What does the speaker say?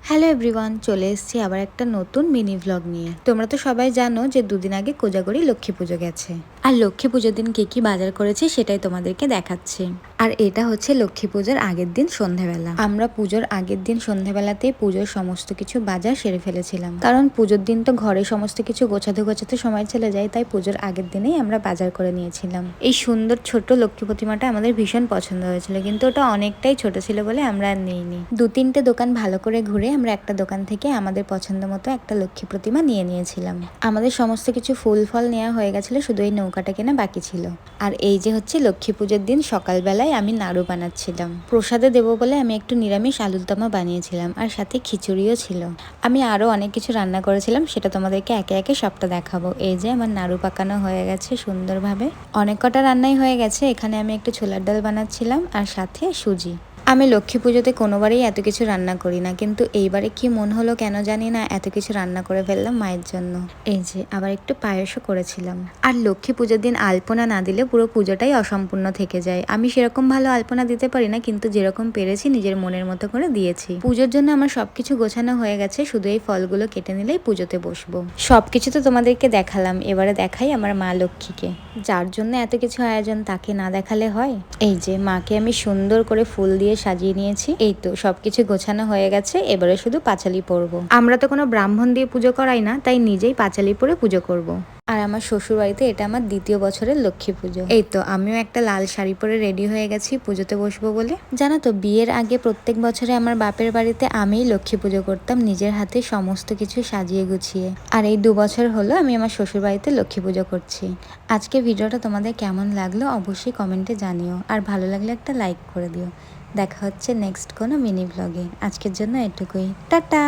Hello everyone, চলে এসেছি আবার একটা নতুন মিনি ভ্লগ নিয়ে। তোমরা তো সবাই জানো যে দুদিন আগে কোজাগরি লক্ষ্মী পুজো গেছে, আর লক্ষ্মী পুজোর দিন কি বাজার করেছি সেটাই তোমাদেরকে দেখাচ্ছি। আর এটা হচ্ছে লক্ষ্মী পুজোর আগের দিন সন্ধ্যাবেলা। আমরা পুজোর আগের দিন সন্ধ্যাবেলাতেই পুজোর সমস্ত কিছু বাজার সেরে ফেলেছিলাম, কারণ পুজোর দিন তো ঘরে সমস্ত কিছু গোছাতে সময় চলে যায়, তাই পুজোর আগের দিনেই আমরা বাজার করে নিয়েছিলাম। এই সুন্দর ছোট লক্ষ্মী প্রতিমাটা আমাদের ভীষণ পছন্দ হয়েছিল, কিন্তু ওটা অনেকটাই ছোট ছিল বলে আমরা আর নিইনি। 2-3টে দোকান ভালো করে ঘুরে আমরা একটা দোকান থেকে আমাদের পছন্দ মতো একটা লক্ষ্মী প্রতিমা নিয়েছিলাম। আমাদের সমস্ত কিছু ফুল ফল নেওয়া হয়ে গেছিল, শুধু এই নৌকাটা কেনা বাকি ছিল। আর এই যে হচ্ছে লক্ষ্মী পুজোর দিন সকালবেলায় আমি নাড়ু বানাচ্ছিলাম। প্রসাদে দেবো বলে আমি একটু নিরামিষ আলুর দমা বানিয়েছিলাম, আর সাথে খিচুড়িও ছিল। আমি আরও অনেক কিছু রান্না করেছিলাম, সেটা তোমাদেরকে একে একে সবটা দেখাবো। এই যে আমার নাড়ু পাকানো হয়ে গেছে সুন্দরভাবে, অনেক কটা রান্নাই হয়ে গেছে। এখানে আমি একটু ছোলার ডাল বানাচ্ছিলাম আর সাথে সুজি। আমি লক্ষ্মী পুজোতে কোনোবারই এত কিছু রান্না করি না, কিন্তু এইবারে কি মন হলো কেন জানি না, এত কিছু রান্না করে ফেললাম মায়ের জন্য। এই যে আবার একটু পায়েসও করেছিলাম। আর লক্ষ্মী পুজোর দিন আলপনা না দিলে পুরো পুজোটাই অসম্পূর্ণ থেকে যায়। আমি সেরকম ভালো আলপনা দিতে পারি না, কিন্তু যেরকম পেরেছি নিজের মনের মতো করে দিয়েছি। পুজোর জন্য আমার সবকিছু গোছানো হয়ে গেছে, শুধু এই ফলগুলো কেটে নিলেই পুজোতে বসবো। সবকিছু তো তোমাদেরকে দেখালাম, এবারে দেখাই আমার মা লক্ষ্মীকে। যার জন্য এত কিছু আয়োজন, তাকে না দেখালে হয়? এই যে মাকে আমি সুন্দর করে ফুল দিয়ে সাজিয়ে নিয়েছি। এই তো সবকিছু গোছানো হয়ে গেছে, এবারে শুধু পাঁচালি পরবো। আমরা তো কোনো ব্রাহ্মণ দিয়ে পুজো করাই না, তাই নিজেই পাঁচালি পরে পুজো করব। আর আমার শ্বশুর বাড়িতে এটা আমার দ্বিতীয় বছরের লক্ষ্মী পুজো। এই তো আমিও একটা লাল শাড়ি পরে রেডি হয়ে গেছি পুজোতে বসবো বলে। জানো তো, বিয়ের আগে প্রত্যেক বছরে আমার বাপের বাড়িতে আমিই লক্ষ্মী পুজো করতাম, নিজের হাতে সমস্ত কিছু সাজিয়ে গুছিয়ে। আর এই 2 বছর হলো আমি আমার শ্বশুর বাড়িতে লক্ষ্মী পুজো করছি। আজকে ভিডিওটা তোমাদের কেমন লাগলো অবশ্যই কমেন্টে জানিও, আর ভালো লাগলে একটা লাইক করে দিও। দেখা হচ্ছে নেক্সট কোনো মিনি ব্লগে। আজকের জন্য এটুকুই, টাটা।